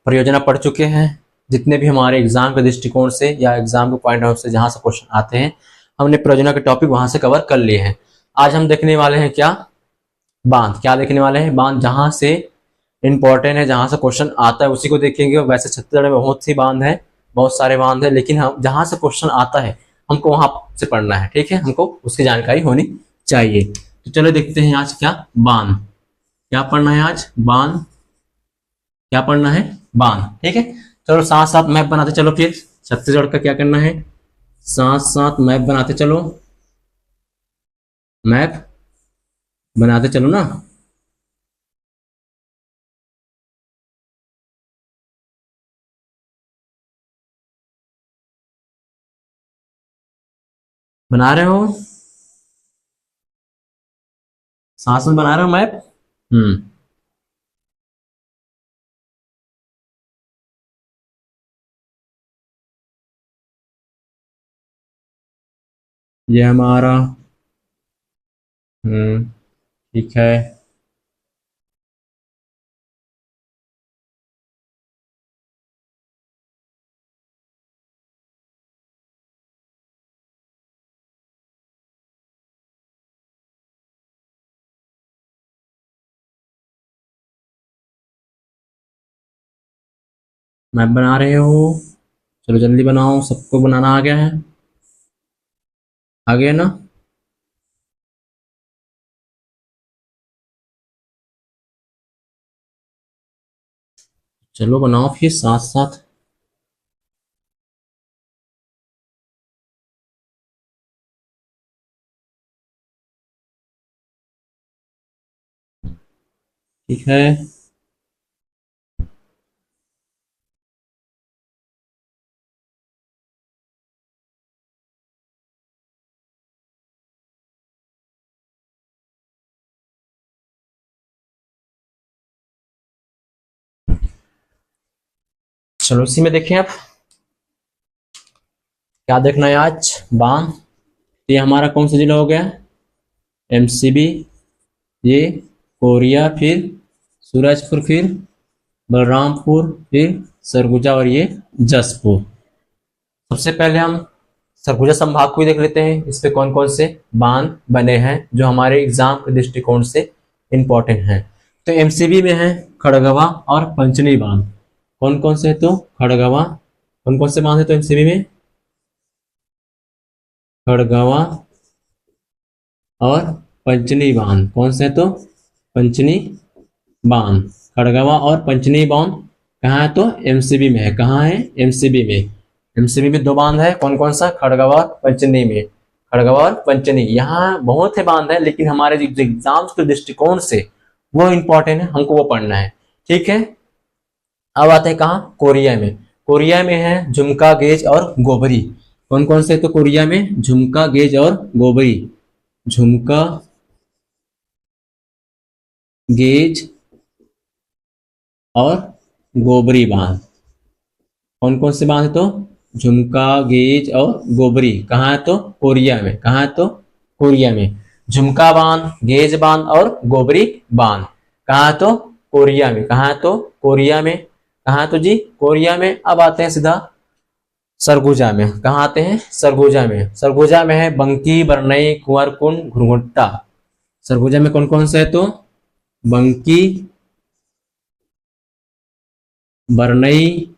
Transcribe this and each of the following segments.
परियोजना पढ़ चुके हैं। जितने भी हमारे एग्जाम के दृष्टिकोण से या एग्जाम के पॉइंट ऑफ से जहां से क्वेश्चन आते हैं, हमने परियोजना के टॉपिक वहां से कवर कर लिए हैं। आज हम देखने वाले हैं क्या, बांध। क्या देखने वाले हैं? बांध। जहां से इंपॉर्टेंट है, जहां से क्वेश्चन आता है उसी को देखेंगे। वैसे छत्तीसगढ़ में बहुत सी बांध है, बहुत सारे बांध है, लेकिन हम जहां से क्वेश्चन आता है हमको वहां से पढ़ना है। ठीक है, हमको उसकी जानकारी होनी चाहिए। तो चलो देखते हैं आज क्या, बांध। क्या पढ़ना है आज? बांध। क्या पढ़ना है? बांध। ठीक है, चलो साथ साथ मैप बनाते चलो। फिर छत्तीसगढ़ का क्या करना है, साथ साथ मैप बनाते चलो। मैप बनाते चलो ना। बना रहे हो? साथ में बना रहे हो मैप? ये हमारा ठीक है। मैप बना रहे हो? चलो जल्दी बनाओ, सबको बनाना आ गया है? आ गया ना? चलो बनाओ फिर साथ साथ। ठीक है, चलो इसी में देखें आप क्या देखना है आज, बांध। ये हमारा कौन सा जिला हो गया? एमसीबी। ये कोरिया, फिर सूरजपुर, फिर बलरामपुर, फिर सरगुजा और ये जसपुर। सबसे पहले हम सरगुजा संभाग को ही देख लेते हैं। इस पे कौन कौन से बांध बने हैं जो हमारे एग्जाम के दृष्टिकोण से इंपॉर्टेंट हैं। तो एमसीबी में है खड़गवा और पंचनी बांध। कौन कौन से है? तो खड़गवा। कौन कौन से बांध है तो एमसीबी में? खड़गवा और पंचनी बांध। कौन से है तो? पंचनी बांध। खड़गवा और पंचनी बांध कहाँ है तो? एमसीबी में है। कहाँ है? एमसीबी में। एमसीबी में दो बांध है। कौन कौन सा? खड़गवा और पंचनी में। खड़गवा और पंचनी, यहाँ बहुत है बांध है, लेकिन हमारे जो एग्जाम्स के दृष्टिकोण से वो इंपॉर्टेंट है, हमको वो पढ़ना है। ठीक है, अब आते हैं कहाँ? कोरिया में। कोरिया में है झुमका, गेज और गोबरी। कौन कौन से तो कोरिया में? झुमका, गेज और गोबरी। झुमका, गेज और गोबरी बांध। कौन कौन से बांध है तो? झुमका, गेज और गोबरी। कहाँ है तो? कोरिया में। कहाँ है तो? कोरिया में। झुमका बांध, गेज बांध और गोबरी बांध कहाँ है तो? कोरिया में। कहाँ है तो? कोरिया में। कहाँ है तो जी? कोरिया में। अब आते हैं सीधा सरगुजा में। कहाँ आते हैं? सरगुजा में। सरगुजा में है बंकी, बरनई, कुंवरकुंड, घुरघुट्टा। सरगुजा में कौन कौन से है तो? बंकी, बरनई,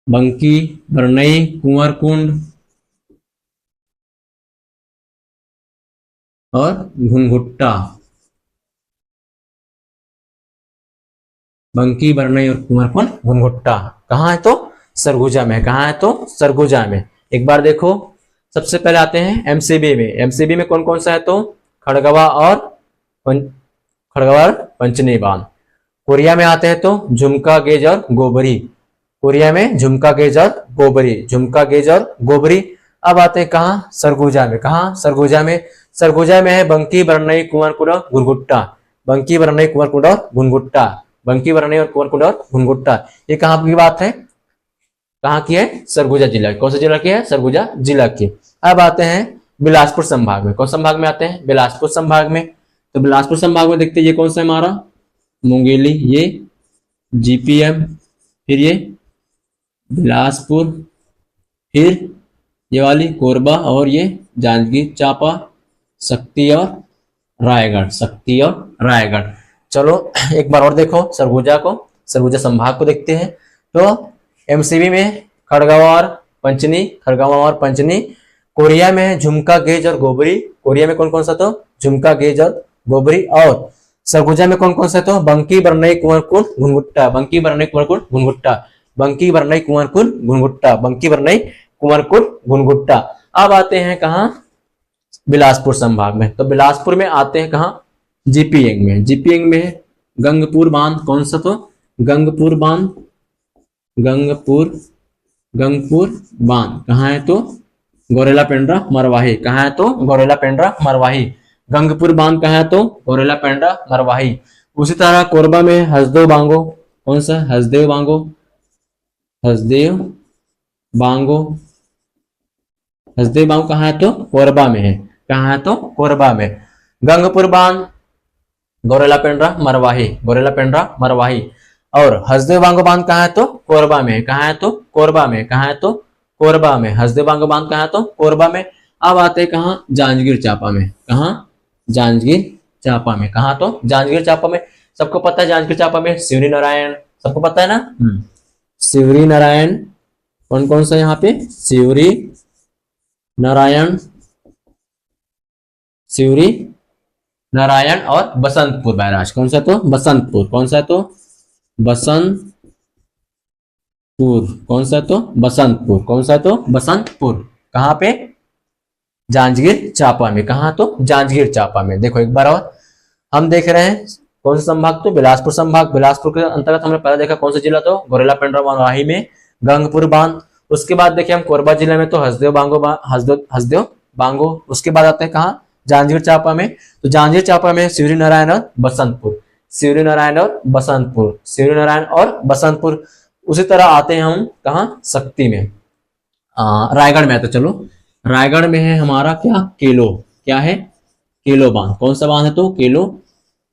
बंकी, बरनई, कुंवरकुंड और घुनघुट्टा। बंकी, बरनई और कुंवरकुंड, घुनघुट्टा कहाँ है तो? सरगुजा में। कहाँ है तो? सरगुजा में। एक बार देखो, सबसे पहले आते हैं एमसीबी में। एमसीबी में कौन कौन सा है तो? खड़गवा और पंचनी बांध। कोरिया में आते हैं तो झुमका, गेज और गोबरी। कोरिया में झुमका, गेज और गोबरी। झुमका, गेज और गोबरी। अब आते हैं कहाँ? सरगुजा में। कहाँ? सरगुजा में। सरगुजा में है बंकी, बरनई, कुंवरकुंड और घुनघुट्टा। बंकी, बरनई, कुंवरकुंड और घुनघुट्टा। बंकी, बरनई और कुंवरकुंड और घुनघुट्टा। ये कहाँ की बात है? कहाँ की है? सरगुजा जिला। कौन सा जिला की है? सरगुजा जिला की। अब आते हैं बिलासपुर संभाग में। कौन संभाग में आते हैं? बिलासपुर संभाग में। तो बिलासपुर संभाग में देखते हैं ये कौन सा है हमारा? मुंगेली, ये जीपीएम, फिर ये बिलासपुर, फिर ये वाली कोरबा, और ये जांजगीर चांपा, शक्ति और रायगढ़, शक्ति और रायगढ़। चलो एक बार और देखो सरगुजा को, सरगुजा संभाग को देखते हैं। तो एमसीबी में खड़गवार पंचनी, खड़गवार पंचनी। कोरिया में झुमका, गेज और गोबरी। कोरिया में कौन कौन सा? तो झुमका, गेज और गोबरी। और सरगुजा में कौन कौन सा? तो बंकी, बरनई, कुंवरकुंड, घुंघुट्टा। बंकी, बरनई, कुंवरकुंड, घुंघुट्टा। बंकी, बरनई, कुंवरकुंड, घुंघुट्टा। बंकी, बरनई, कुंवरकुंड, घुंघुट्टा। अब आते हैं कहाँ? बिलासपुर संभाग में। तो बिलासपुर में आते हैं कहाँ? जीपीएंग में। जीपीएंग में गंगपुर बांध, कौन सा? तो गंगपुर बांध, गंगपुर बांध कहाँ है? तो गौरेला पेंड्रा मरवाही। कहाँ है? तो गौरेला पेंड्रा मरवाही। गंगपुर बांध कहाँ है? तो गौरेला पेंड्रा मरवाही। उसी तरह कोरबा में हसदेव बांगो, कौन सा? हसदेव बांगो, हसदेव बांगो। हसदेव बांगो कहाँ है? तो कोरबा में है। कहाँ है? तो कोरबा में। गंगपुर बांध गौरेला पेंड्रा मरवाही, गौरेला पेंड्रा मरवाही। और हसदेव बांगो बांध कहाँ है? तो कोरबा में। कहाँ है? तो कोरबा में। कहाँ है? तो कोरबा में। हसदेव बांगो बांध कहाँ है? तो कोरबा में। अब आते हैं कहाँ? जांजगीर चांपा में। कहाँ? जांजगीर चांपा में। कहाँ? तो जांजगीर चांपा में। सबको पता है जांजगीर चांपा में शिवरी नारायण, सबको पता है ना? शिवरी नारायण। कौन कौन सा यहाँ पे? शिवरी नारायण, शिवरी नारायण और बसंतपुर बैराज। कौन सा? तो बसंतपुर। कौन सा? तो बसंतपुर। कौन सा? तो बसंतपुर। कौन सा? तो बसंतपुर। कहाँ पे? जांजगीर चांपा में। कहाँ? तो जांजगीर चांपा में। देखो एक बार और हम देख रहे हैं कौन सा संभाग? तो बिलासपुर संभाग। बिलासपुर के अंतर्गत हमने पहले देखा कौन सा जिला? तो गौरेला पेंड्रा मरवाही में गंगपुर बांध। उसके बाद देखिए हम कोरबा जिले में तो हसदेव बांगो। उसके बाद आते हैं कहाँ? जांजगीर चांपा में। तो जांजगीर चांपा में शिवरी नारायण और बसंतपुर, शिवरी नारायण और बसंतपुर, शिवरी नारायण और बसंतपुर। उसी तरह आते हैं हम कहाँ? शक्ति में, रायगढ़ में। तो चलो रायगढ़ में है हमारा क्या? केलो। क्या है? केलो बांध। कौन सा बांध है? तो केलो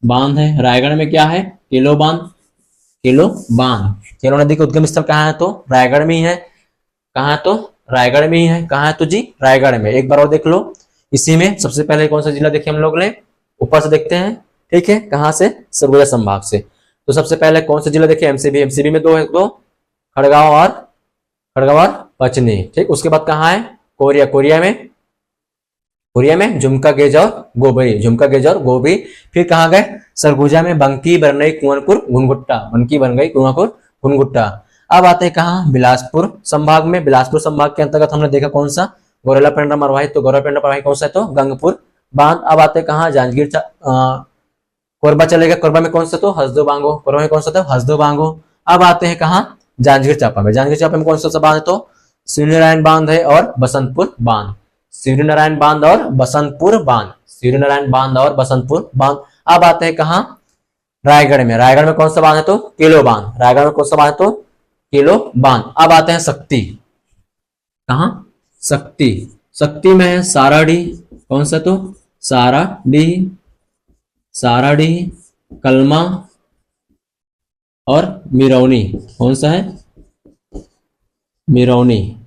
बांध है। रायगढ़ में क्या है? केलो बांध, केलो बांध। केलो नदी का उद्गम स्थल कहाँ है? तो रायगढ़ में ही है। कहाँ? तो रायगढ़ में ही है। कहाँ है? तो जी रायगढ़ में। एक बार और देख लो। इसी में सबसे पहले कौन सा जिला देखे हम लोग ने? ऊपर से देखते हैं, ठीक है? कहाँ से? सरगुजा संभाग से। तो सबसे पहले कौन सा जिला देखे? एमसीबी। एमसीबी में दो है, दो खड़गवार पचनी, ठीक। उसके बाद कहाँ है? कोरिया। कोरिया में झुमका, गेज और गोबरी, झुमका, गेज और गोबरी। फिर कहाँ गए? सरगुजा में बंकी, बरनई, कुंवरपुर, घुंघुट्टा, बंकी, बरनई, कुंवरपुर, घुंघुट्टा। अब आते हैं कहाँ? बिलासपुर संभाग में। बिलासपुर संभाग के अंतर्गत हमने देखा कौन सा? गौरेला पेंड्रा मरवाही। तो गौरेला पेंड्रा मरवाही कौन सा है? तो गंगपुर बांध। अब आते हैं कहाँ? जांजगीर कोरबा चलेगा। कोरबा में कौन सा? तो हसदेव बांगो। कोरबा में कौन सा? तो हसदेव बांगो। अब आते हैं कहाँ? जांजगीर चांपा में। जांजगीर चांपा में कौन सा बांध है? तो शिवरी नारायण बांध है और बसंतपुर बांध, शिवरी नारायण बांध और बसंतपुर बांध, शिवरी नारायण बांध और बसंतपुर बांध। अब आते हैं कहाँ? रायगढ़ में। रायगढ़ में कौन सा बांध है? तो केलो बांध। रायगढ़ में कौन सा बांध है? तो केलो बांध। अब आते हैं शक्ति। कहाँ? शक्ति में है साराडीह। कौन सा? तो साराडीह, कलमा और मिरौनी। कौन सा है? मिरौनी।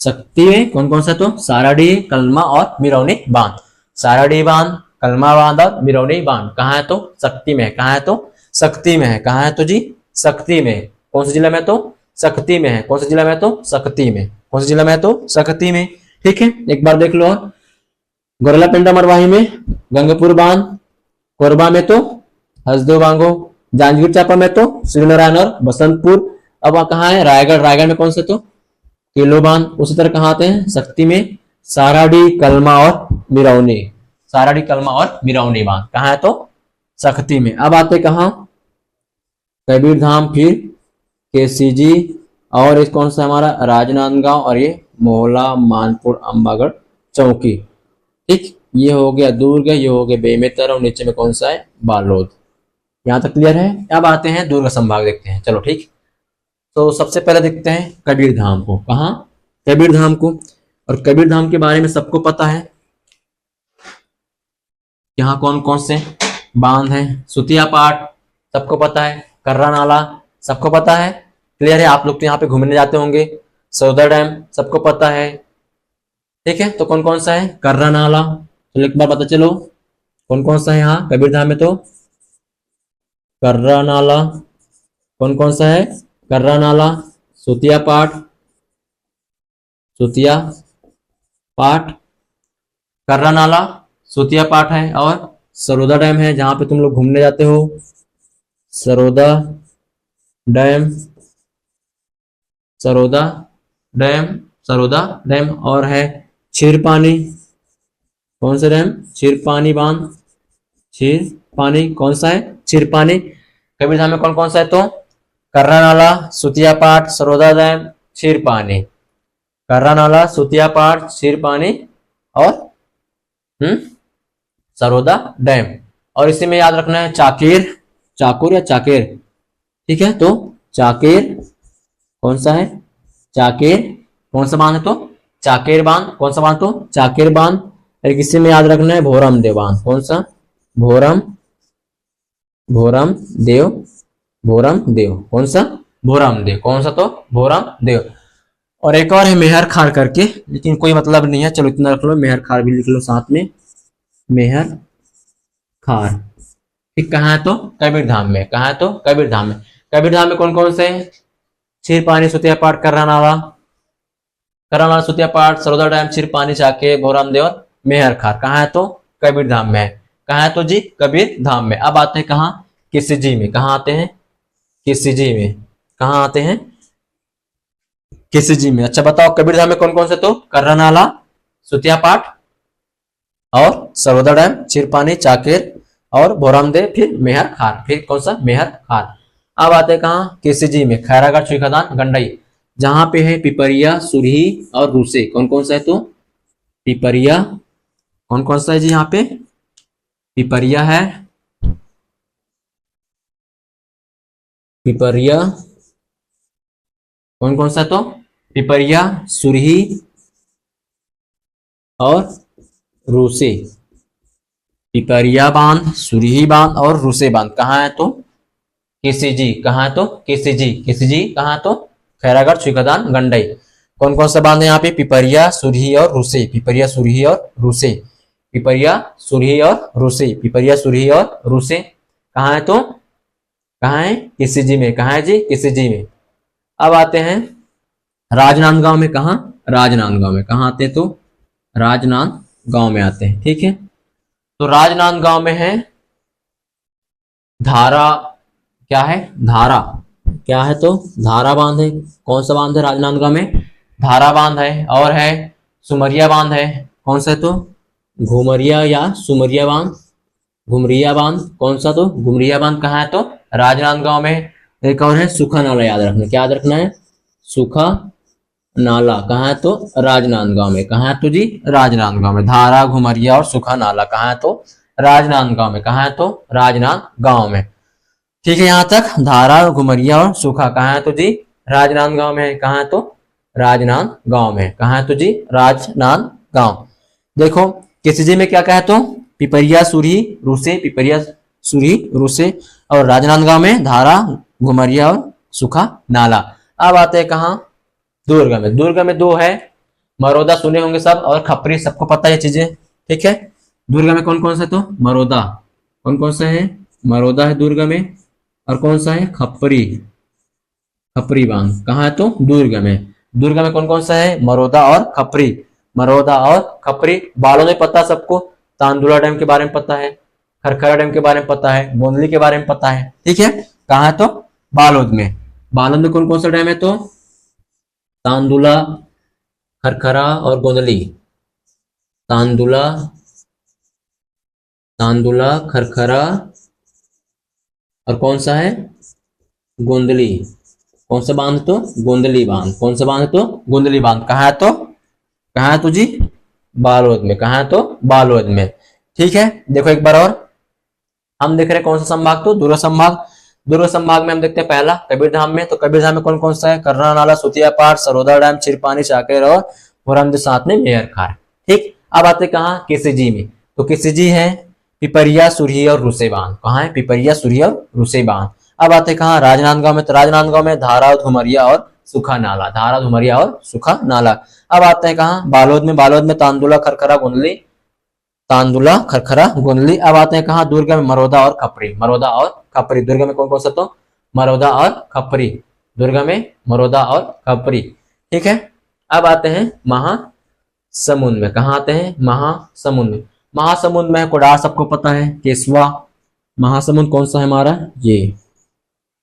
शक्ति में कौन कौन सा? तो साराडीह, कलमा और मिरौनी बांध। साराडीह बांध, कलमा बांध और मिरौनी बांध कहाँ है? तो शक्ति में। कहाँ है? तो शक्ति में है। कहाँ है? तो जी शक्ति में। कौन से जिला में? तो शक्ति में है। कौन से जिला में? तो शक्ति में। कौन से जिला में? तो शक्ति में, ठीक है। एक बार देख लो। गौरेला पेंड्रा मरवाही में गंगपुर बांध, कोरबा में तो हसदेव बांगो, जांजगीर चांपा में तो शिवरी नारायण और बसंतपुर। अब कहाँ है? रायगढ़। रायगढ़ में कौन सा? तो केलो बांध। उसी तरह कहाँ आते हैं? शक्ति में साराडीह, कलमा और मिरौनी, साराडीह, कलमा और मिरौनी बांध कहाँ है? तो शक्ति में। अब आते कहाँ? कबीर धाम, फिर केसीजी और इस कौन सा हमारा? राजनांदगांव और ये मोहला, मानपुर, अंबागढ़, चौकी, ठीक। ये हो गया दुर्ग, ये हो गया बेमेतर और नीचे में कौन सा है? बालोद। यहाँ तक क्लियर है। अब आते हैं दुर्ग संभाग देखते हैं, चलो ठीक। तो सबसे पहले देखते हैं कबीर धाम को। कहाँ? कबीर धाम को। और कबीर धाम के बारे में सबको पता है। यहाँ कौन कौन से बांध हैं? सुतिया पाट, सबको पता है। कर्रा नाला सबको पता है, क्लियर है। आप लोग तो यहाँ पे घूमने जाते होंगे। सरोदा डैम सबको पता है, ठीक है। तो कौन कौन सा है? कर्रा नाला। तो एक बार पता चलो कौन कौन सा है यहाँ कबीरधाम में। तो कर्रा नाला कौन कौन सा है? कर्रा नाला, सुतिया पाठ, सुतिया पाठ, कर्रा नाला, सुतिया पाठ है, और सरोदा डैम है जहां पे तुम लोग घूमने जाते हो। Saroda dam, Saroda dam, Saroda dam. और है क्षीरपानी। कौन सा डैम? क्षीरपानी बांध, क्षीरपानी। कौन सा है? क्षीरपानी। कबीरधाम में कौन कौन सा है? तो कर्रा नाला, सुतिया पाठ, सरोदा डैम, क्षीरपानी। कर्रा नाला, सुतिया पाठ, क्षीरपानी और सरोदा डैम। और इसी में याद रखना है चाकेर, चाकुर या चाकेर, ठीक है। तो चाकेर कौन सा है? चाकेर। कौन सा बांध है? तो चाकेर बांध। कौन सा बांध? तो चाकेर बांध। और किसी में याद रखना है भोरम देव बांध। कौन सा? भोरम, भोरम देव, भोरम देव। कौन सा? भोरम देव। कौन सा? तो भोरम देव। और एक और है मेहर खार करके, लेकिन कोई मतलब नहीं है, चलो इतना रख लो। मेहर खार भी लिख लो साथ में, मेहर खार, ठीक। कहाँ है? तो कबीरधाम में। कहाँ है? तो कबीरधाम में। कबीरधाम में कौन कौन से? क्षीरपानी, सुतिया पाठ, कर्रा नाला, कर्रा नाला, सुतिया पाठ, सरोदा डैम, क्षीरपानी, चाके, भोरम देव और मेहर खार। कहाँ है? तो कबीरधाम में है। कहाँ है? तो जी कबीरधाम में। अब आते हैं कहाँ? किसी में। कहाँ आते हैं? किसी में। कहाँ आते हैं? किसी में। अच्छा बताओ कबीरधाम में कौन कौन से? तो कर्रा नाला, सुतिया पाठ और सरोदा डैम, क्षीरपानी, चाकेर और भोरम देव, फिर मेहर खार। फिर कौन सा? मेहर खार। अब आते हैं कहाँ? किसी में। खैरागढ़, चुईखदान, गंडई, जहां पे है पिपरिया, सुरही और रूसे। कौन कौन सा है? तो पिपरिया, कौन कौन सा है जी यहाँ पे? पिपरिया है, पिपरिया। कौन कौन सा? तो पिपरिया, सुरही और रूसे। पिपरिया बांध, सुरही बांध और रूसे बांध। कहाँ है? तो किसी। कहाँ है? तो किसी। किसी कहाँ है? तो खैरागढ़, चुईखदान, गंडई। कौन कौन सा बांध है यहाँ पे? पिपरिया, सुरही और रूसे। पिपरिया, सुरही और रूसे। पिपरिया, सुरही और रूसे। पिपरिया, सुरही और रूसे। कहाँ है? तो कहाँ है? किसी में। कहाँ है जी? किसी में। अब आते हैं राजनांदगांव में। कहाँ? राजनांदगांव में। कहाँ आते हैं? तो राजनांदगांव में आते हैं, ठीक है। तो राजनांदगांव में है धारा, क्या है? धारा, क्या है? तो धारा बांध है। कौन सा बांध है राजनांदगांव में? धारा बांध है। और है सुमरिया बांध है। कौन सा है? तो घुमरिया या सुमरिया बांध, घुमरिया बांध। कौन सा? तो घुमरिया बांध। कहाँ है? तो राजनांदगांव में। एक और है सूखा नाला, याद रखना। क्या याद रखना है? सूखा नाला। कहाँ है? तो राजनांदगांव में। कहाँ है? तो जी राजनांदगांव में। धारा, घुमरिया और सूखा नाला कहाँ है? तो राजनांदगांव में। कहाँ है? तो राजनांदगांव में, ठीक है। यहाँ तक धारा, घुमरिया और सूखा कहाँ है? तो जी राजनांदगांव में। कहाँ है? तो राजनांदगांव में। कहाँ है? तो जी राजनांदगांव। देखो किसी में क्या कहा है? तो पिपरिया, सुरही, रूसे। पिपरिया, सुरही, रूसे। और राजनांदगांव में धारा, घुमरिया और सूखा नाला। अब आते हैं कहाँ? दुर्ग में। दुर्ग में दो है, मरोदा सुने होंगे सब, और खपरी, सबको पता है चीजें, ठीक है। दुर्ग में कौन कौन सा? तो मरोदा। कौन कौन सा है? मरोदा है दुर्ग में। और कौन सा है? खपरी, खपरी बांध। कहाँ है? तो दुर्ग में। दुर्ग में कौन कौन सा है? मरोदा और खपरी। मरोदा और खपरी। बालोद में पता सबको, तांदुला डैम के बारे में पता है, खरखरा डैम के बारे में पता है, गोंदली के बारे में पता है, ठीक है। कहाँ है? तो बालोद में। बालोद में कौन कौन सा डैम है? तो तांदुला, खरखरा और गोंदली। तांदुला, तांदुला, खरखरा और कौन सा है? गोंदली। कौन सा बांध? तो गोंदली बांध। कौन सा बांध? तो गोंदली बांध। कहाँ है? तो कहाँ है? तो जी बालोद में। कहाँ है? तो बालोद में, ठीक है। देखो एक बार और हम देख रहे हैं कौन सा संभाग? तो दुर्ग संभाग। दुर्ग संभाग में हम देखते हैं पहला कबीरधाम में। तो कबीरधाम में कौन कौन सा है? कर्रा नाला, सुतिया पाठ, सरोदा डैम, क्षीरपानी, चाकेर और भोरम, साथ में मेहर खार, ठीक। अब आते कहाँ? किसी में। तो किसी है पिपरिया, सुरही और रूसे बांध। कहाँ है? पिपरिया, सुरही और रूसे बांध। अब आते हैं कहाँ? राजनांदगांव में। तो राजनांदगांव में धारा, धुमरिया और सूखा नाला। धारा, धुमरिया और सूखा नाला। अब आते हैं कहाँ? बालोद में। बालोद में तांदुला, खरखरा, गुंदली। तांदुला, खरखरा, गुंदली। अब आते हैं कहाँ? दुर्ग में मरोदा और खपरी। मरोदा और खपरी। दुर्ग में कौन कौन सा? तो मरोदा और खपरी। दुर्ग में मरोदा और खपरी। ठीक है। अब आते हैं महासमुंद में। कहाँ आते हैं? महासमुंद में। महासमुंद में कोडार, सबको पता है। केसवा। महासमुंद कौन सा है हमारा? ये।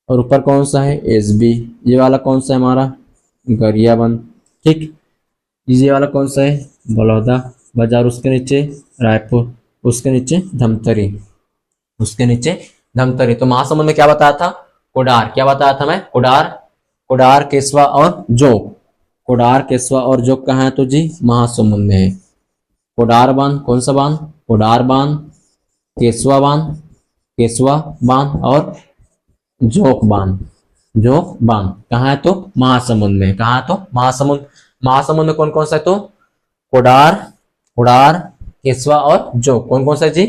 और ऊपर कौन सा है? एसबी। ये वाला कौन सा है हमारा? गरियाबंद। ठीक। ये वाला कौन सा है? बलौदा बाजार। उसके नीचे रायपुर। उसके नीचे धमतरी। उसके नीचे धमतरी। तो महासमुंद में क्या बताया था? कोडार। क्या बताया था मैं? कोडार, कोडार, केसवा और जोग। कोडार, केसवा और जोग कहाँ है? तो जी महासमुंद में है। कोडार बांध, कौन सा बांध? कोडार बांध, केसवा बांध, केसवा बांध और जोक बांध। जोक बांध कहाँ है? तो महासमुंद में। कहाँ है? तो महासमुंद। महासमुंद में कौन कौन सा है? तो कोडार, कोडार, केसवा और जोक। कौन कौन सा है जी?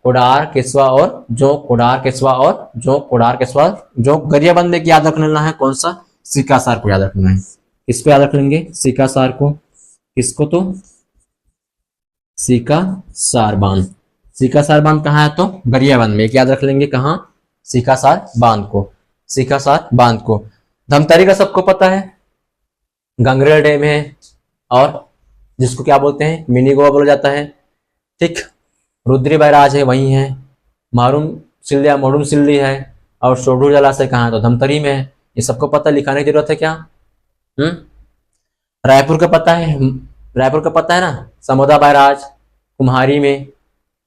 कोडार, केसवा और जोक। कोडार, केसवा और जोक। कोडार, केसवा, जोक। गरियाबंद में याद रखना है कौन सा? सीकासार को याद रखना है। किसको याद रख लेंगे? सीकासार को। किसको? तो सीकासार बांध। सीकासार बांध कहाँ है? तो गरियाबंद में। एक याद रख लेंगे कहाँ? सीकासार बांध को। सीकासार बांध को। धमतरी का सबको पता है, गंगरेल डैम है और जिसको क्या बोलते हैं? मिनी गोवा बोला जाता है। ठीक। रुद्री बैराज है, वही है। मारूम सिल्लिया, मोडुम सिल्ली है। और सोढूर जलाशय कहाँ है? तो धमतरी में है। ये सबको पता, लिखाने की जरूरत है क्या? रायपुर का पता है? रायपुर का पता है ना? समोदा बैराज कुम्हारी में।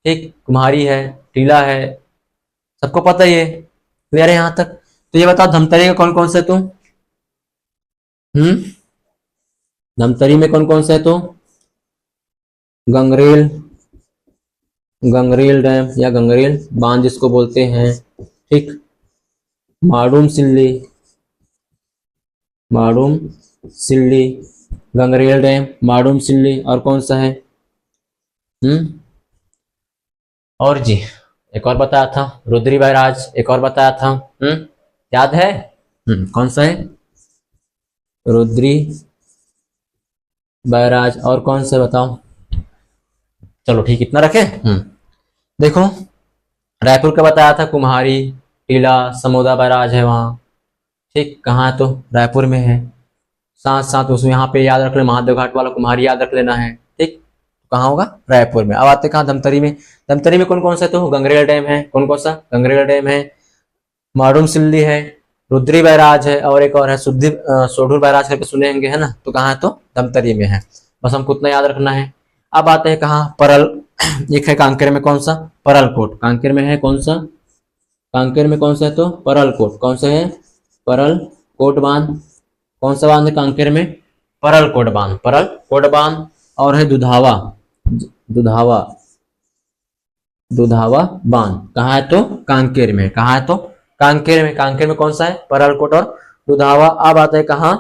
ठीक। कुम्हारी है, टीला है, सबको पता ही है। क्लियर है यहां तक? तो ये बताओ धमतरी का कौन कौन सा है? तो धमतरी में कौन कौन सा है? तो गंगरेल, गंगरेल डैम या गंगरेल बांध जिसको बोलते हैं। ठीक। माडूम सिल्ली, माडूम सिल्ली, गंगरेल डैम, माडूम सिल्ली। और कौन सा है? और जी एक और बताया था, रुद्री बैराज। एक और बताया था, याद है? कौन सा है? रुद्री बैराज। और कौन सा बताओ? चलो ठीक, इतना रखें। देखो, रायपुर का बताया था कुम्हारी, टीला, समोदा बैराज है वहाँ। ठीक। कहाँ है? तो रायपुर में है। साथ साथ उसमें यहाँ पे याद रख लेना, महादेव घाट वाला कुम्हारी याद रख लेना है। ठीक। कहाँ होगा? रायपुर में। अब आते कहाँ? धमतरी में। धमतरी में कौन कौन सा है? तो गंगरेल डैम है। कौन कौन सा? गंगरेल डैम है, माडूम सिल्ली है, रुद्री बैराज है और एक और है सोढूर बैराज करके सुने होंगे, है ना? तो कहाँ है? तो धमतरी में है। बस हमको उतना याद रखना है। अब आते हैं कहाँ? परल। एक है कांकेर में, कौन सा? परलकोट। कांकेर में है कौन सा? कांकेर में कौन सा है? तो परलकोट। कौन सा है? परलकोट बांध। कौन सा बांध है कांकेर में? परलकोट बांध। परलकोट बांध। और है दुधावा, दुधावा, दुधावा बांध। कहाँ है? तो कांकेर में। कहाँ है? तो कांकेर में। कांकेर में कौन सा है? परलकोट और दुधावा। अब आता है कहाँ?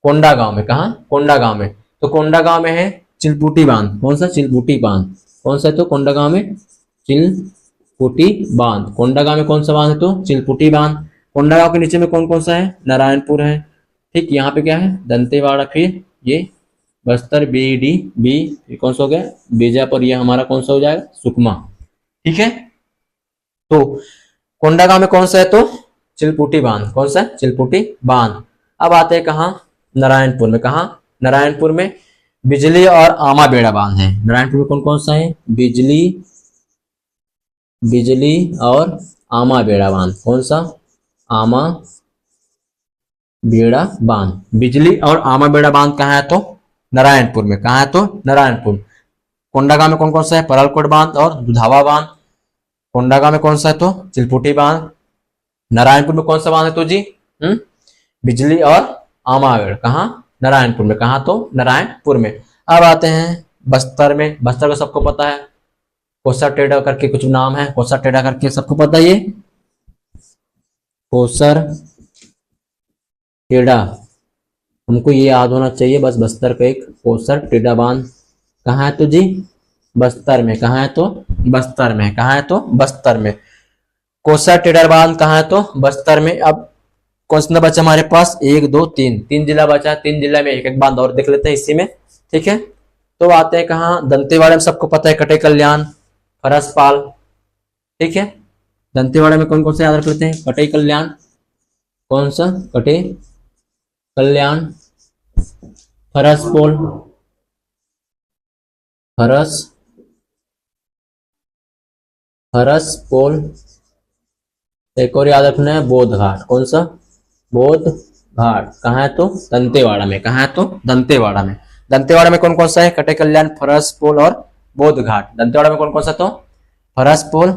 कोंडा गांव में। कहाँ? कोंडा गांव में। तो कोंडा गांव में है चिलपुटी बांध। कौन सा? चिलपुटी बांध। कौन सा है? तो कोंडा गांव में चिलपुटी बांध। कोंडा गांव में कौन सा बांध है? तो चिलपुटी बांध। कोंडा गांव के नीचे में कौन कौन सा है? नारायणपुर है। ठीक। यहाँ पे क्या है? दंतेवाड़ा। फिर ये बस्तर, बी डी बी, कौन सा हो गया? बीजापुर। ये हमारा कौन सा हो जाएगा? सुकमा। ठीक है। तो कोंडा गांव में कौन सा है? तो चिलपुटी बांध। कौन सा? चिलपुटी बांध। अब आते हैं कहाँ? नारायणपुर में। कहाँ? नारायणपुर में बिजली और आमा बेड़ा बांध है। नारायणपुर में कौन कौन सा है? बिजली, बिजली और आमा बेड़ा बांध। कौन सा? आमा बेड़ा बांध। बिजली और आमा बेड़ा बांध कहाँ है? तो नारायणपुर में। कहाँ है? तो नारायणपुर। कोंडागांव में कौन कौन सा है? परलकोट बांध और दुधावा बांध। कोंडागांव में कौन सा है? तो चिलपुटी बांध। नारायणपुर में कौन सा बांध है? तो जी बिजली और आमावेड़। कहाँ? नारायणपुर में। कहाँ? तो नारायणपुर में। अब आते हैं बस्तर में। बस्तर का सबको पता है, कोसा टेढ़ा करके कुछ नाम है, कोसा टेढ़ा करके सबको पता है। ये कोसर टेढ़ा, हमको ये याद होना चाहिए बस। बस्तर का एक कोसर टेढ़ा बांध कहाँ है? तो जी बस्तर में। कहाँ है? तो बस्तर में, कहाँ है तो बस्तर में। कोसा टेडर बांध कहाँ है तो बस्तर में। अब कौन सा बचा हमारे पास, 1 2 3, 3 जिला बचा, 3 जिला में एक एक बांध और देख लेते हैं इसी में, ठीक है। तो आते हैं कहाँ, दंतेवाड़ा में सबको पता है, कटे कल्याण, फरसपाल, ठीक है। दंतेवाड़ा में कौन कौन सा याद रख लेते हैं, कटे कल्याण, कौन सा, कटे कल्याण, फरसपोल, फरसपोल, एक और याद रखना है बोध घाट, कौन सा, बोध घाट, कहाँ है तो दंतेवाड़ा में, कहाँ है तो दंतेवाड़ा में। दंतेवाड़ा में कौन कौन सा है, कटे कल्याण, फरसपोल और बोध घाट। दंतेवाड़ा में कौन कौन सा तो फरसपोल,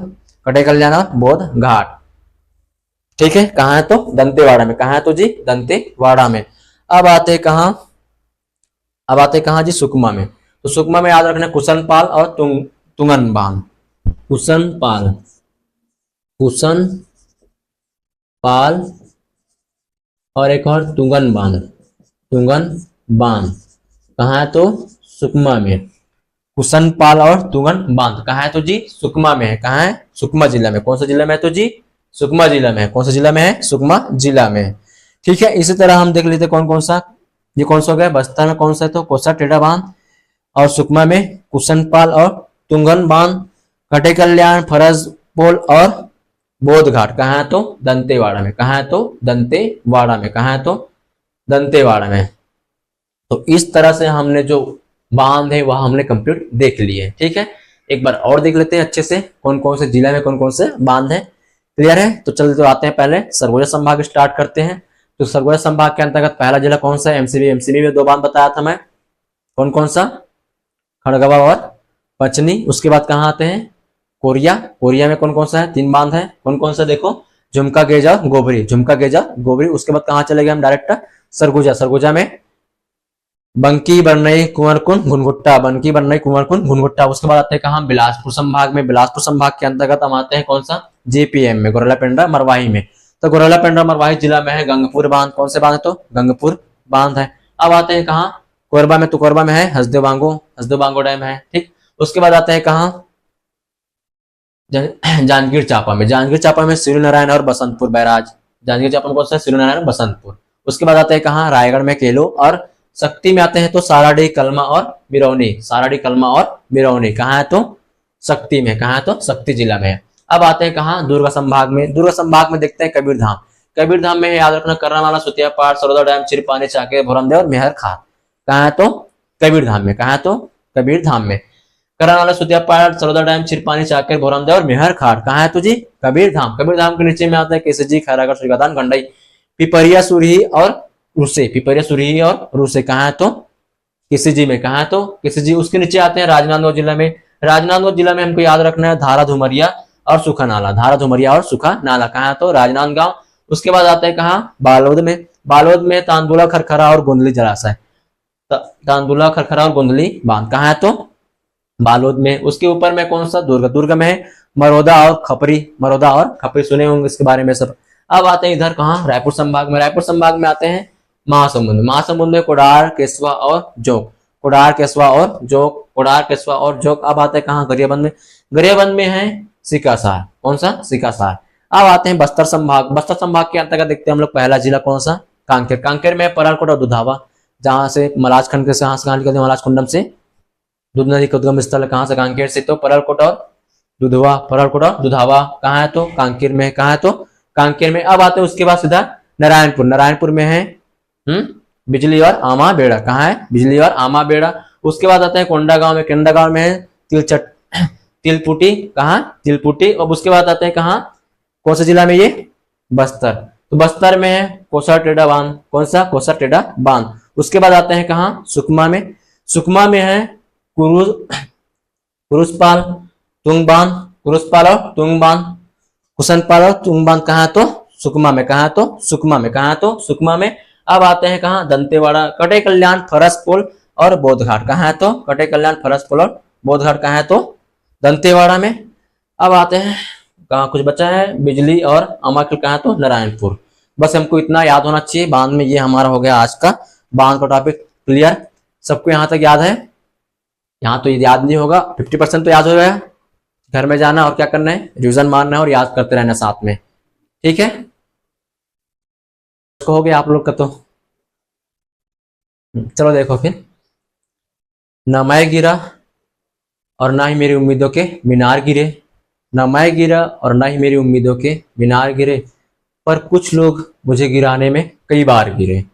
कटे कल्याण और बोध घाट, ठीक है। कहाँ है तो दंतेवाड़ा में, कहाँ है तो जी दंतेवाड़ा में। अब आते कहाँ, अब आते कहाँ जी, सुकमा में। तो सुकमा में याद रखना कुशनपाल और तुंगन बांध, कुशनपाल, कुशनपाल और एक और तुंगन बांध, तुंगन बांध, कहाँ है तो सुकमा में। कुशनपाल और तुंगन बांध कहाँ है तो जी सुकमा में है, कहाँ है, सुकमा जिला में। कौन सा जिला में है तो जी सुकमा जिला में है। कौन सा जिला में है, सुकमा जिला में, ठीक है। इसी तरह हम देख लेते कौन कौन सा, ये कौन सा हो गया, बस्तर में कौन सा है तो कोसा टेढ़ा बांध, और सुकमा में कुशनपाल और तुंगन बांध, कटे कल्याण, फरसपोल और बोध घाट, कहाँ है तो दंतेवाड़ा में, कहाँ है तो दंतेवाड़ा में, कहाँ है तो दंतेवाड़ा में। तो इस तरह से हमने जो बांध है वह हमने कंप्लीट देख लिए, ठीक है। एक बार और देख लेते हैं अच्छे से कौन कौन से जिला में कौन कौन से बांध है, क्लियर है। तो चलते तो आते हैं, पहले सरगुजा संभाग स्टार्ट करते हैं। तो सरगुजा संभाग के अंतर्गत पहला जिला कौन सा है, एमसीबी। एमसीबी में 2 बांध बताया था मैं, कौन कौन सा, खड़गवा और पचनी। उसके बाद कहाँ आते हैं, कोरिया। कोरिया में कौन कौन सा है, 3 बांध है, कौन कौन सा देखो, झुमका गेजा गोबरी, झुमका गेजा गोबरी। उसके बाद कहाँ चले गए हम डायरेक्ट सरगुजा। सरगुजा में बंकी, बरनई, कुंवरकुंड, घुनघुट्टा, बंकी, बरनई, कुंवरकुंड, घुनघुट्टा। उसके बाद आते हैं कहाँ, बिलासपुर संभाग में। बिलासपुर संभाग के अंतर्गत हम आते हैं कौन सा, जेपीएम में, गोरेला पेंड्रा मरवाही में। तो गोरेला पेंड्रा मरवाही जिला में है गंगपुर बांध। कौन से बांध है तो गंगपुर बांध है। अब आते हैं कहाँ, कोरबा में। तो कोरबा में है हसदेव बांगो डैम है, ठीक। उसके बाद आते हैं कहाँ, जांजगीर चांपा में। जांजगीर चांपा में सूर्यनारायण और बसंतपुर बैराज। जांजगीर चांपा में कौन सा है, सूर्यनारायण बसंतपुर। उसके बाद आते हैं कहाँ, रायगढ़ में केलो। और शक्ति में आते हैं तो साराडी, कलमा और बिरौनी। साराडी, कलमा और बिरौनी कहाँ है तो शक्ति में, कहाँ है तो शक्ति जिला में है। अब आते हैं कहाँ, दुर्ग संभाग में। दुर्ग संभाग में देखते हैं कबीरधाम। कबीरधाम में याद रखना, कर्रामाला, सुतिया पाठ, सरोदा डैम, चिरपानी, चाके, भोरमदेव और मेहर खार, कहाँ है तो कबीरधाम में, कहाँ है तो कबीरधाम में। कर्रामाला, सुतिया पाठ, सरोदा डैम, चिरपानी, चाके, भोरमदेव और मेहर खार, कहाँ है तो जी कबीरधाम। कबीरधाम के नीचे में आता है केसजी, खैरागढ़, श्रीगदान, गंडई, पिपरिया, सुरही और रूसे। पिपरिया, सुरही और रूसे कहाँ है तो केसजी में, कहाँ है तो केसजी। उसके नीचे आते हैं राजनांदगांव जिला में। राजनांदगांव जिला में हमको याद रखना है धारा, धुमरिया और सूखा नाला। धारा, धुमरिया और सूखा नाला कहाँ है तो राजनांदगांव। उसके बाद आते हैं कहाँ, बालोद में। बालोद में तांदुला, खरखरा और गोंदली जलाशय। तांदुला, खरखरा और गोंदली बांध कहाँ है तो बालोद में। उसके ऊपर में कौन सा, दुर्ग। दुर्ग में है मरोदा और खपरी। मरोदा और खपरी सुने होंगे इसके बारे में सब। अब आते हैं इधर कहाँ, रायपुर संभाग में। रायपुर संभाग में आते हैं महासमुंद। महासमुंद में कोडार, केसवा और जोग। कोडार, केसवा और जोग, कोडार, केसवा और जोग। अब आते हैं कहाँ, गरियाबंद में। गरियाबंद में है सिकासार। कौन सा, सिकासार। अब आते हैं बस्तर संभाग। बस्तर संभाग के अंतर्गत देखते हैं हम लोग पहला जिला कौन सा, कांकेर। कांकेर में परालकोट और दुधावा, जहां से मलाजखंड के कहाँ निकलते हैं, मलाजकुंडम से दूध नदी का उद्गम स्थल कहाँ से, कांकेर से। तो परालकोट और दुधवा, परालकोट और दुधावा कहाँ है तो कांकेर में, कहाँ है तो कांकेर में। अब आते हैं उसके बाद सीधा नारायणपुर। नारायणपुर में है बिजली और आमा बेड़ा, कहाँ है, बिजली और आमा बेड़ा। उसके बाद आता है कोंडागांव में। कोंडागांव में है तिलपुटी, कहाँ, तिलपुटी। और उसके बाद आते हैं कहाँ, कौन सा जिला में, ये बस्तर। तो बस्तर में है कोसा टेढ़ा बांध। कौन सा, कोसा टेढ़ा बांध। उसके बाद आते हैं कहाँ, सुकमा में। सुकमा में है कुरुसपाल, तुंग बांध, कुरुसपाल और तुंग बांध, कुशनपाल और तुंग बांध, कहाँ तो सुकमा में, कहाँ तो सुकमा में, कहाँ तो सुकमा में। अब आते हैं कहाँ, दंतेवाड़ा, कटे कल्याण, फरसपोल और बोध घाट, कहाँ है तो कटे कल्याण, फरसपोल और बोध घाट, कहाँ है तो दंतेवाड़ा में। अब आते हैं कहाँ, कुछ बचा है, बिजली और अमाखिल, कहाँ तो नारायणपुर। बस हमको इतना याद होना चाहिए बांध में। ये हमारा हो गया आज का बांध का टॉपिक, क्लियर। सबको यहाँ तक याद है, यहाँ तो याद नहीं होगा, 50% तो याद हो गया, घर में जाना और क्या करना है, रिवीजन मारना है और याद करते रहना साथ में, ठीक है। हो गया आप लोग का तो। चलो देखो फिर, ना मैं गिरा और ना ही मेरी उम्मीदों के मीनार गिरे, ना मैं गिरा और ना ही मेरी उम्मीदों के मीनार गिरे, पर कुछ लोग मुझे गिराने में कई बार गिरे,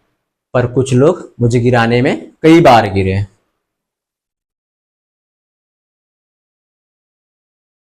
पर कुछ लोग मुझे गिराने में कई बार गिरे।